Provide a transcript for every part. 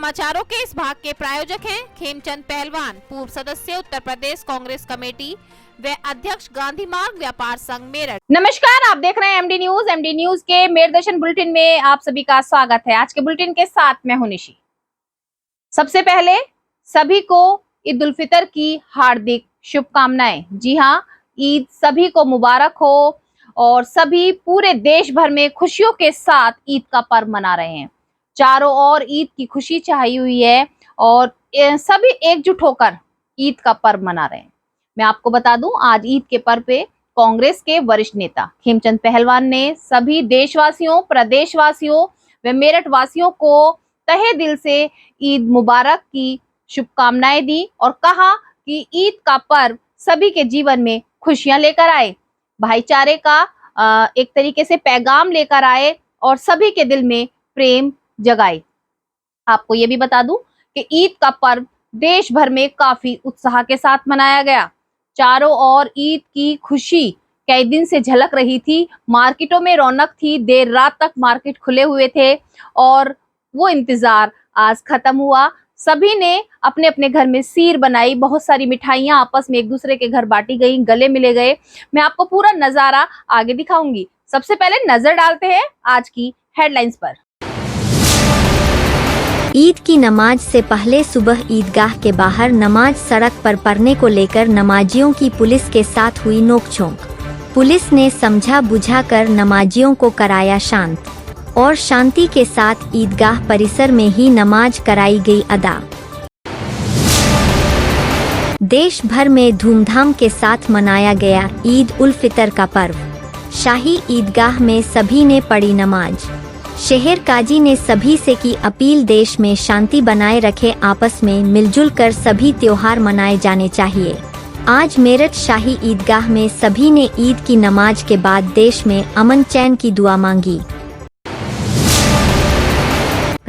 समाचारों के इस भाग के प्रायोजक हैं खेमचंद पहलवान, पूर्व सदस्य उत्तर प्रदेश कांग्रेस कमेटी व अध्यक्ष गांधी मार्ग व्यापार संघ मेरठ। नमस्कार, आप देख रहे हैं एमडी न्यूज। एमडी न्यूज के मेरदर्शन बुलेटिन में आप सभी का स्वागत है। आज के बुलेटिन के साथ मैं हूं निशी। सबसे पहले सभी को ईद उल फितर की हार्दिक शुभकामनाएं। जी हां, ईद सभी को मुबारक हो और सभी पूरे देश भर में खुशियों के साथ ईद का पर्व मना रहे हैं। चारों ओर ईद की खुशी छाई हुई है और सभी एकजुट होकर ईद का पर्व मना रहे हैं। मैं आपको बता दूं, आज ईद के पर्व पे कांग्रेस के वरिष्ठ नेता खेमचंद पहलवान ने सभी देशवासियों, प्रदेशवासियों व मेरठ वासियों को तहे दिल से ईद मुबारक की शुभकामनाएं दी और कहा कि ईद का पर्व सभी के जीवन में खुशियां लेकर आए, भाईचारे का एक तरीके से पैगाम लेकर आए और सभी के दिल में प्रेम जगाए। आपको ये भी बता दूं कि ईद का पर्व देश भर में काफी उत्साह के साथ मनाया गया। चारों ओर ईद की खुशी कई दिन से झलक रही थी। मार्केटों में रौनक थी, देर रात तक मार्केट खुले हुए थे और वो इंतजार आज खत्म हुआ। सभी ने अपने अपने घर में सीर बनाई, बहुत सारी मिठाइयां आपस में एक दूसरे के घर बांटी गई, गले मिले गए। मैं आपको पूरा नजारा आगे दिखाऊंगी। सबसे पहले नजर डालते हैं आज की हेडलाइंस पर। ईद की नमाज से पहले सुबह ईदगाह के बाहर नमाज सड़क पर पढ़ने को लेकर नमाजियों की पुलिस के साथ हुई नोकझोंक। पुलिस ने समझा बुझाकर नमाजियों को कराया शांत और शांति के साथ ईदगाह परिसर में ही नमाज कराई गई अदा। देश भर में धूमधाम के साथ मनाया गया ईद उल फितर का पर्व। शाही ईदगाह में सभी ने पढ़ी नमाज। शहर काजी ने सभी से की अपील, देश में शांति बनाए रखे, आपस में मिलजुल कर सभी त्योहार मनाए जाने चाहिए। आज मेरठ शाही ईदगाह में सभी ने ईद की नमाज के बाद देश में अमन चैन की दुआ मांगी।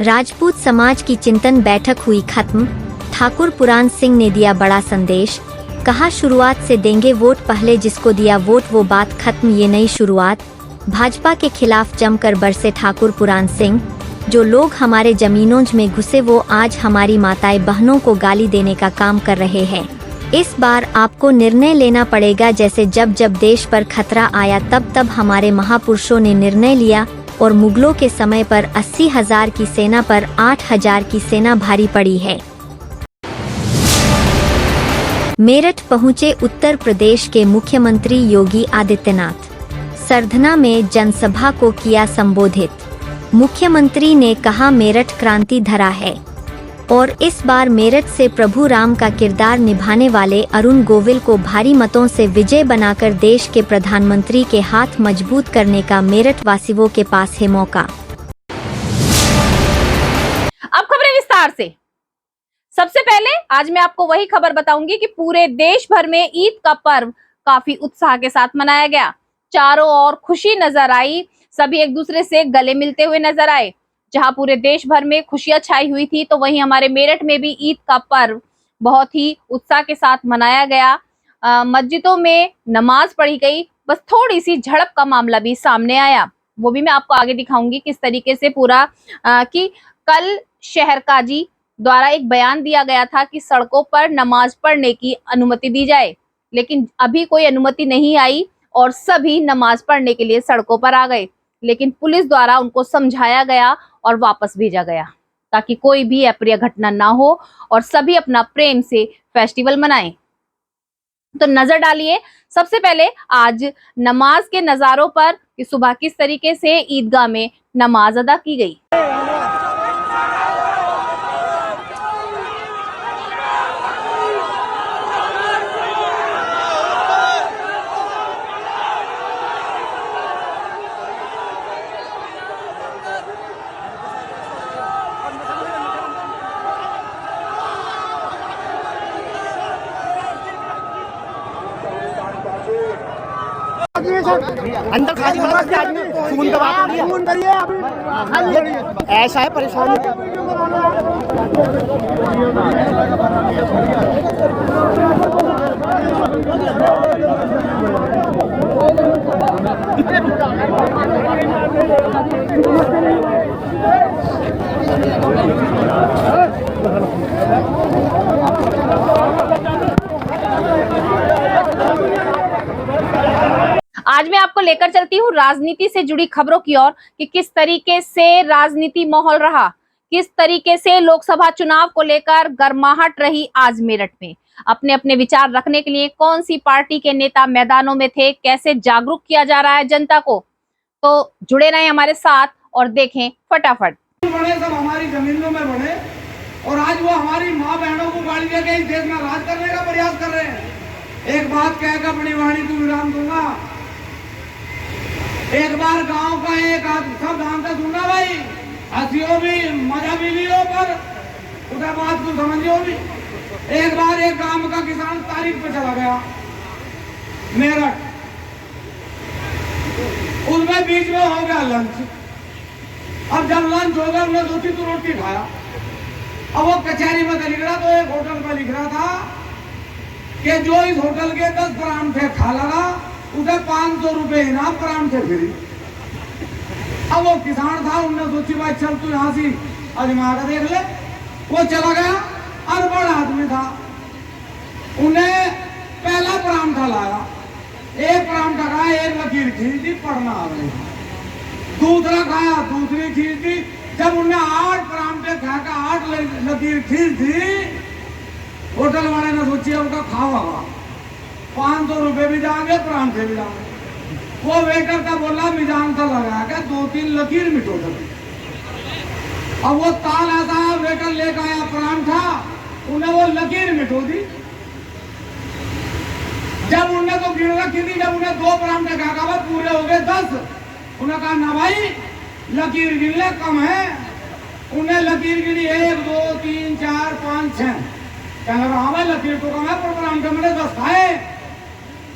राजपूत समाज की चिंतन बैठक हुई खत्म। ठाकुर पुराण सिंह ने दिया बड़ा संदेश, कहा शुरुआत से देंगे वोट, पहले जिसको दिया वोट वो बात खत्म, ये नई शुरुआत। भाजपा के खिलाफ जमकर बरसे ठाकुर पुराण सिंह, जो लोग हमारे जमीनों में घुसे वो आज हमारी माताएं बहनों को गाली देने का काम कर रहे हैं। इस बार आपको निर्णय लेना पड़ेगा, जैसे जब जब देश पर खतरा आया तब तब हमारे महापुरुषों ने निर्णय लिया और मुगलों के समय पर 80,000 की सेना पर 8,000 की सेना भारी पड़ी है। मेरठ पहुंचे उत्तर प्रदेश के मुख्यमंत्री योगी आदित्यनाथ। सरधना में जनसभा को किया संबोधित। मुख्यमंत्री ने कहा मेरठ क्रांति धरा है और इस बार मेरठ से प्रभु राम का किरदार निभाने वाले अरुण गोविल को भारी मतों से विजय बनाकर देश के प्रधानमंत्री के हाथ मजबूत करने का मेरठ वासियों के पास है मौका। अब खबरें विस्तार से। सबसे पहले आज मैं आपको वही खबर बताऊंगी कि पूरे देश भर में ईद का पर्व काफी उत्साह के साथ मनाया गया। चारों ओर खुशी नजर आई, सभी एक दूसरे से गले मिलते हुए नजर आए। जहां पूरे देश भर में खुशियां छाई हुई थी, तो वहीं हमारे मेरठ में भी ईद का पर्व बहुत ही उत्साह के साथ मनाया गया। मस्जिदों में नमाज पढ़ी गई। बस थोड़ी सी झड़प का मामला भी सामने आया, वो भी मैं आपको आगे दिखाऊंगी किस तरीके से पूरा कि कल शहर काजी द्वारा एक बयान दिया गया था कि सड़कों पर नमाज पढ़ने की अनुमति दी जाए, लेकिन अभी कोई अनुमति नहीं आई और सभी नमाज पढ़ने के लिए सड़कों पर आ गए। लेकिन पुलिस द्वारा उनको समझाया गया और वापस भेजा गया ताकि कोई भी अप्रिय घटना ना हो और सभी अपना प्रेम से फेस्टिवल मनाएं। तो नजर डालिए सबसे पहले आज नमाज के नजारों पर कि सुबह किस तरीके से ईदगाह में नमाज अदा की गई। अंदर खाली खून करिए अभी ऐसा है परेशानी। लेकर चलती हूँ राजनीति से जुड़ी खबरों की ओर कि किस तरीके से राजनीति माहौल रहा, किस तरीके से लोकसभा चुनाव को लेकर गर्माहट रही आज मेरठ में। अपने अपने विचार रखने के लिए कौन सी पार्टी के नेता मैदानों में थे, कैसे जागरूक किया जा रहा है जनता को, तो जुड़े रहें हमारे साथ और देखें फटाफट। बने सब हमारी जमीनों में बने और आज वो हमारी माँ बहनों को गाड़ी देके इस देश में राज करने का प्रयास कर रहे हैं। एक बात कहकर अपनी वाणी को विराम दूंगा, एक बार गांव का एक सब ध्यान से सुनना भाई, हंसियो भी मजा भी लियो पर उधर बात को समझियो भी। एक बार एक गांव का किसान तारीख पे चला गया मेरठ, उसमें बीच में हो गया लंच। अब जब लंच होगा हमने सोची तो रोटी खाया। अब वो कचहरी में लिख रहा, तो एक होटल में लिख रहा था कि जो इस होटल के 10 परांठे खा लगा उसे 500 रुपए इनाम, परांठे फ्री। अब वो किसान था, उन्होंने सोची भाई चल तू यहाँ से आजमा कर देख ले। वो चला गया, अनपढ़ आदमी था, उन्हें पहला परांठा लाया, एक परांठा खाया, एक लकीर खींच दी, पढ़ना आ गई। दूसरा खाया, दूसरी खींच दी। जब उन्हें 8 परांठे खाकर 8 लकीर खींच दी, होटल वाले ने सोची उनका खावा 500 रुपए भी जाएंगे, परांठे भी जाएंगे। वो वेटर का बोला मिजान सा लगा के 2-3 लकीर मिटो दो। अब वो ताल ऐसा वेटर लेकर आया परांठा, उन्हें वो लकीर मिटो दी। जब उन्हें तो गिर रखी थी, जब उन्हें 2 परांठे खा पूरे हो गए 10, उन्हें कहा ना भाई लकीर गिनले कम है। उन्हें लकीर गिनी 1 2 3 4 5 6। कहने लगा हाँ भाई लकीर तो कम है, पर परांठे मैंने 10 खाए।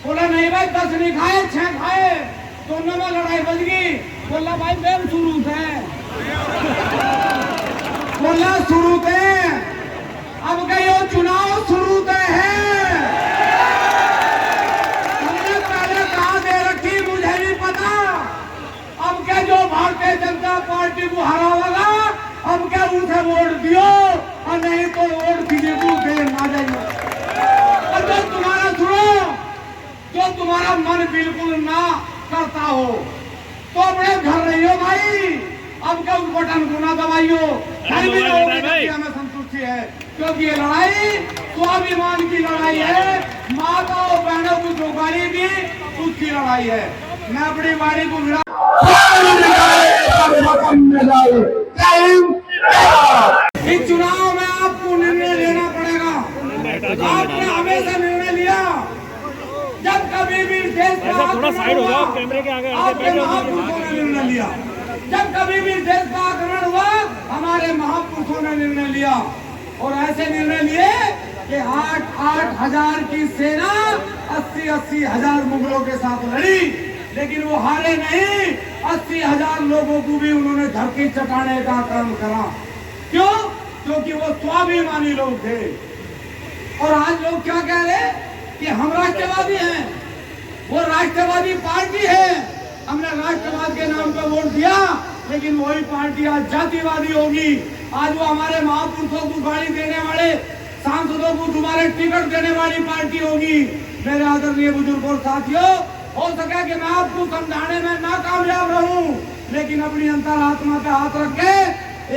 बोला नहीं भाई 10 नहीं खाए, 6 खाए। दोनों में लड़ाई बज गई। बोला भाई बेम शुरू थे, बोला शुरू थे, अब कहीं चुनाव शुरू थे है। हमने पहले कहा दे रखी, मुझे भी पता। अब क्या जो भारतीय जनता पार्टी को हरावेगा, अब क्या उसे वोट दियो, और नहीं तो वोट बीजेपी दे ना जाइए। और जो तुम्हारा सुनो, जो तुम्हारा मन बिल्कुल ना करता हो तो अपने घर रहियो भाई। अब क्या उस बटन को ना दबाइयो, हमें संतुष्टि है, क्योंकि ये लड़ाई स्वाभिमान की लड़ाई है। माता और बहनों को जो गाली दी उसकी लड़ाई है। मैं अपनी वाणी को विराम। इस चुनाव में आपको निर्णय लेना पड़ेगा। आपने हमेशा निर्णय लिया, जब कभी भी देश का आक्रमण हुआ आपके महापुरुषों ने निर्णय लिया। जब कभी भी देश का आक्रमण हुआ हमारे महापुरुषों ने निर्णय लिया, और ऐसे निर्णय लिए कि 8-8 हजार की सेना 80-80 हजार मुगलों के साथ लड़ी, लेकिन वो हारे नहीं। 80 हजार लोगों को भी उन्होंने धरती चटाने का काम करा। क्यों? क्योंकि वो स्वाभिमानी लोग थे। और आज लोग क्या कह रहे कि हम राष्ट्रवादी हैं, वो राष्ट्रवादी पार्टी है, हमने राष्ट्रवाद के नाम पर वोट दिया, लेकिन वही पार्टी आज जातिवादी होगी। आज वो हमारे महापुरुषों को गाड़ी देने वाले, सांसदों को तुम्हारे टिकट देने वाली पार्टी होगी। मेरे आदरणीय बुजुर्ग और साथियों, हो सके कि मैं आपको समझाने में नाकामयाब रहूं, लेकिन अपनी अंतरात्मा पे हाथ रख के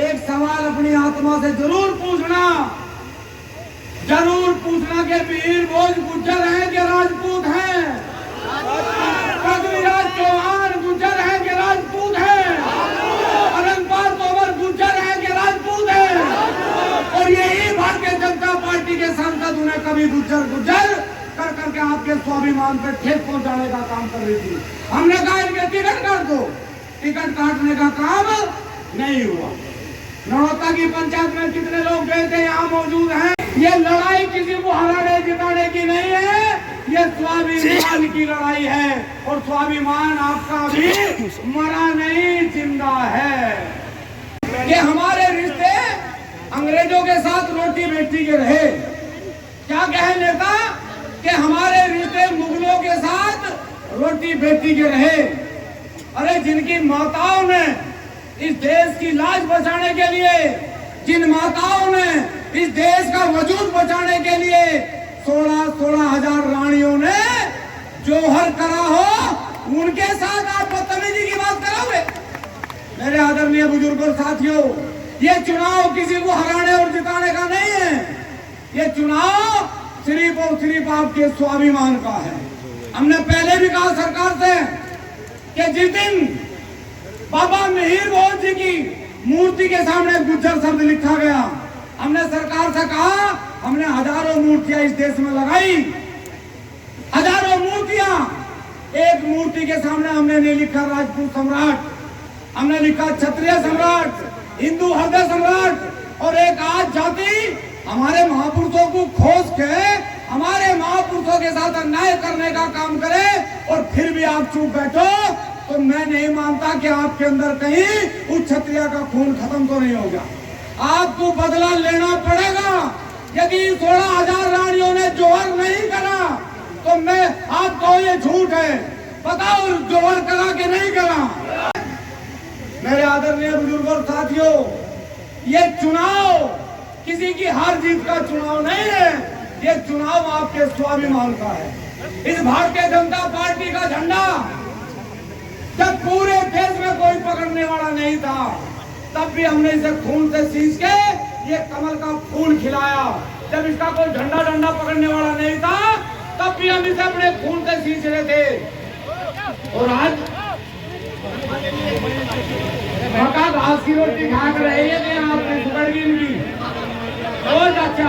एक सवाल अपनी आत्मा से जरूर पूछना कि वीर भोज गुज्जर हैं कि राजपूत हैं? पृथ्वीराज चौहान गुज्जर हैं कि राजपूत हैं? अनंतपाल तोमर गुज्जर हैं कि राजपूत हैं? और यही भारतीय जनता पार्टी के सांसद उन्हें कभी गुज्जर कर करके आपके स्वाभिमान पर ठेस पहुंचाने का काम कर रही थी। हमने कहा इनके टिकट काट दो, टिकट काटने का काम नहीं हुआ। नौता की पंचायत में कितने लोग गए थे, यहाँ मौजूद हैं। ये लड़ाई किसी को हराने जिताने की नहीं है, ये स्वाभिमान की लड़ाई है। और स्वाभिमान आपका भी मरा नहीं, जिंदा है। ये हमारे रिश्ते अंग्रेजों के साथ रोटी बेटी के रहे। क्या कहे नेता कि हमारे रिश्ते मुगलों के साथ रोटी बेटी के रहे। अरे जिनकी माताओं ने इस देश की लाज बचाने के लिए, जिन माताओं ने इस देश का वजूद बचाने के लिए 16,000 रानियों ने जोहर करा हो, उनके साथ आप बदतमीजी की बात करोगे? मेरे आदरणीय बुजुर्गों साथियों, ये चुनाव किसी को हराने और जिताने का नहीं है। ये चुनाव सिर्फ और सिर्फ आपके स्वाभिमान का है। हमने पहले भी कहा सरकार से कि जिस दिन बाबा मिहिर भोज जी की मूर्ति के सामने गुज्जर शब्द लिखा गया, हमने सरकार से कहा, हमने हजारों मूर्तियां इस देश में लगाई, हजारों मूर्तियां। एक मूर्ति के सामने हमने नहीं लिखा राजपूत सम्राट, हमने लिखा क्षत्रिय सम्राट, हिंदू हृदय सम्राट। और एक आज जाति हमारे महापुरुषों को खोज के हमारे महापुरुषों के साथ अन्याय करने का काम करे और फिर भी आप चुप बैठो, तो मैं नहीं मानता कि आपके अंदर कहीं उस क्षत्रिय का खून खत्म तो नहीं होगा। आपको बदला लेना पड़ेगा। यदि 16,000 रानियों ने जोहर नहीं करा तो मैं आपको ये झूठ है, बताओ जोहर करा कि नहीं करा? मेरे आदरणीय बुजुर्गों साथियों, ये चुनाव किसी की हार जीत का चुनाव नहीं है, ये चुनाव आपके स्वाभिमान का है। इस भारतीय जनता पार्टी का झंडा जब पूरे देश में कोई पकड़ने वाला नहीं था, तब भी हमने इसे खून से सींच के ये कमल का फूल खिलाया। जब इसका कोई झंडा डंडा पकड़ने वाला नहीं था, तब भी हम इसे अपने खून से सींच रहे थे। और आज मक्का घास की रोटी खा कर रहे हैं, आपने सुगड़ की इनकी रोज। अच्छा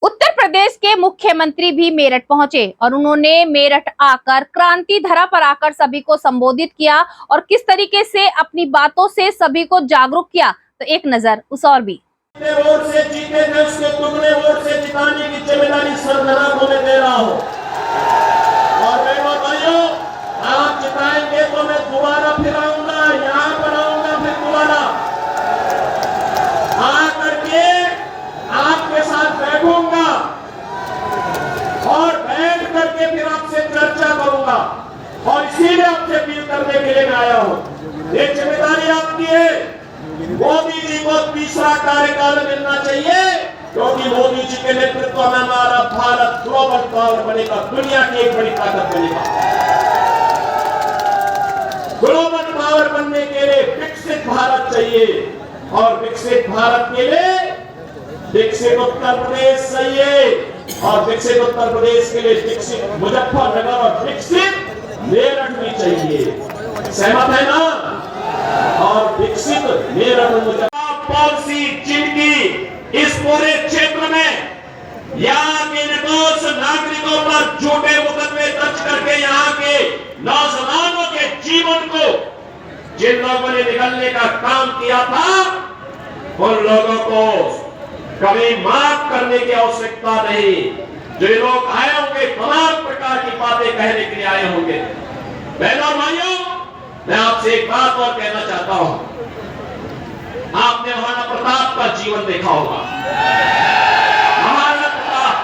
उत्तर प्रदेश के मुख्यमंत्री भी मेरठ पहुंचे और उन्होंने मेरठ आकर क्रांति धरा पर आकर सभी को संबोधित किया और किस तरीके से अपनी बातों से सभी को जागरूक किया। तो एक नजर उस और भी। वोट से जीते थे, उसके दुगने वोट से जिताने की जिम्मेदारी सरदारा को मैं दे रहा हूँ। और बहनों भाइयों, आप जिताएंगे तो मैं दोबारा फिर आऊंगा, यहाँ पर आऊंगा, फिर दोबारा आकर के आपके साथ बैठूंगा और बैठ करके फिर आपसे चर्चा करूंगा। और इसीलिए आपसे अपील करने के लिए मैं आया हूँ। ये जिम्मेदारी आपकी है। मोदी जी को तीसरा कार्यकाल मिलना चाहिए, क्योंकि मोदी जी के नेतृत्व में हमारा भारत ग्लोबल पावर बनेगा, दुनिया की एक बड़ी ताकत बनेगा। ग्लोबल पावर बनने के लिए विकसित भारत चाहिए, और विकसित भारत के लिए विकसित उत्तर प्रदेश चाहिए, और विकसित उत्तर प्रदेश के लिए विकसित मुजफ्फरनगर और विकसित मेरठ भी चाहिए। सहमत है ना? और विकसित मेरठ मुजफ्फरनगर पॉलिसी जिनकी इस पूरे क्षेत्र में यहाँ के निर्दोष नागरिकों पर झूठे मुकदमे दर्ज करके यहाँ के नौजवानों के जीवन को जिन लोगों ने निकलने का काम किया था, उन लोगों को कभी माफ करने की आवश्यकता नहीं। जो लोग आए होंगे तमाम प्रकार की बातें कहने के लिए आए होंगे। बहनों और भाइयों, मैं आपसे एक बात और कहना चाहता हूं। आपने महाराणा प्रताप का जीवन देखा होगा। महाराणा प्रताप,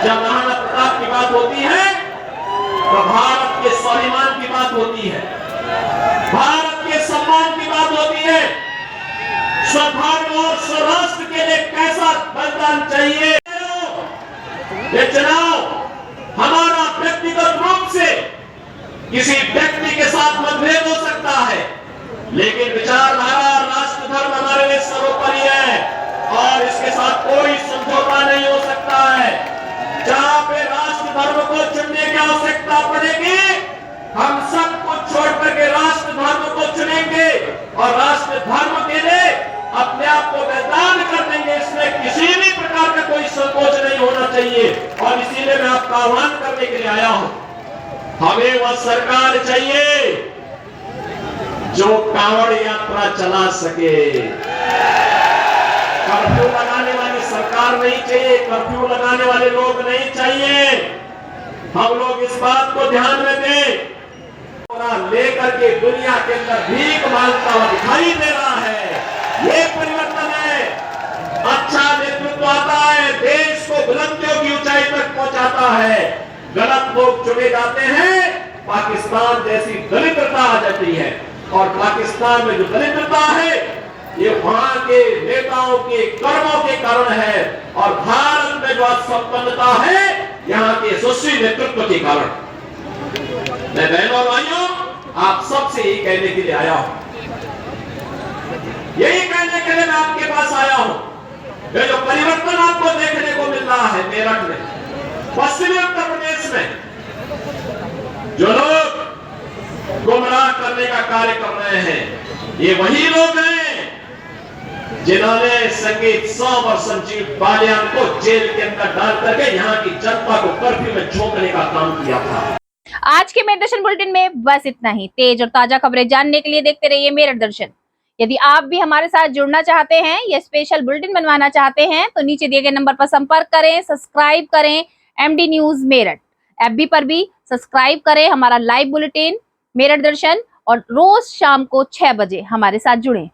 जब महाराणा प्रताप की बात होती है तो भारत के स्वाभिमान की बात होती है, भारत के सम्मान की बात होती है। स्वधर्म और स्वराष्ट्र के लिए कैसा बलिदान चाहिए। ये चुनाव हमारा व्यक्तिगत रूप से किसी व्यक्ति के साथ मतभेद हो सकता है, लेकिन विचारधारा राष्ट्र धर्म हमारे लिए सर्वोपरि है और इसके साथ कोई समझौता नहीं हो सकता है। जहां पे राष्ट्र धर्म को चुनने की आवश्यकता पड़ेगी, हम सब कुछ छोड़ करके राष्ट्र धर्म को चुनेंगे और राष्ट्र धर्म के लिए अपने आप को बलिदान कर देंगे। इसमें किसी भी प्रकार का कोई संकोच नहीं होना चाहिए। और इसीलिए मैं आपका आह्वान करने के लिए आया हूं। हमें वह सरकार चाहिए जो कांवड़ यात्रा चला सके। कर्फ्यू लगाने वाली सरकार नहीं चाहिए, कर्फ्यू लगाने वाले लोग नहीं चाहिए। हम लोग इस बात को ध्यान में दें। लेकर के दुनिया के अंदर भीख मांगता हुआ दिखाई दे रहा है। ये परिवर्तन है। अच्छा नेतृत्व आता है, देश को बुलंदियों की ऊंचाई तक पहुंचाता है। गलत लोग चुने जाते हैं, पाकिस्तान जैसी दरिद्रता आ जाती है। और पाकिस्तान में जो दरिद्रता है, ये वहां के नेताओं के कर्मों के कारण है, और भारत में जो आज संपन्नता है यहाँ के यशस्वी नेतृत्व के कारण। मैं बहनों और भाइयों आप सबसे यही कहने के लिए आया हूं, यही कहने के लिए मैं आपके पास आया हूं। ये जो परिवर्तन आपको देखने को मिल रहा है मेरठ में, पश्चिमी उत्तर प्रदेश में, जो लोग गुमराह करने का कार्य कर रहे हैं, ये वही लोग हैं जिन्होंने संगीत सोम और संजीव बालियान को जेल के अंदर डाल करके यहाँ की जनता को कर्फ्यू में झोंकने का काम किया था। आज के मेरठ दर्शन बुलेटिन में बस इतना ही। तेज और ताजा खबरें जानने के लिए देखते रहिए मेरठ दर्शन। यदि आप भी हमारे साथ जुड़ना चाहते हैं या स्पेशल बुलेटिन बनवाना चाहते हैं तो नीचे दिए गए नंबर पर संपर्क करें, सब्सक्राइब करें एमडी न्यूज मेरठ। एफबी पर भी सब्सक्राइब करें हमारा लाइव बुलेटिन मेरठ दर्शन, और रोज शाम को 6 बजे हमारे साथ जुड़ें।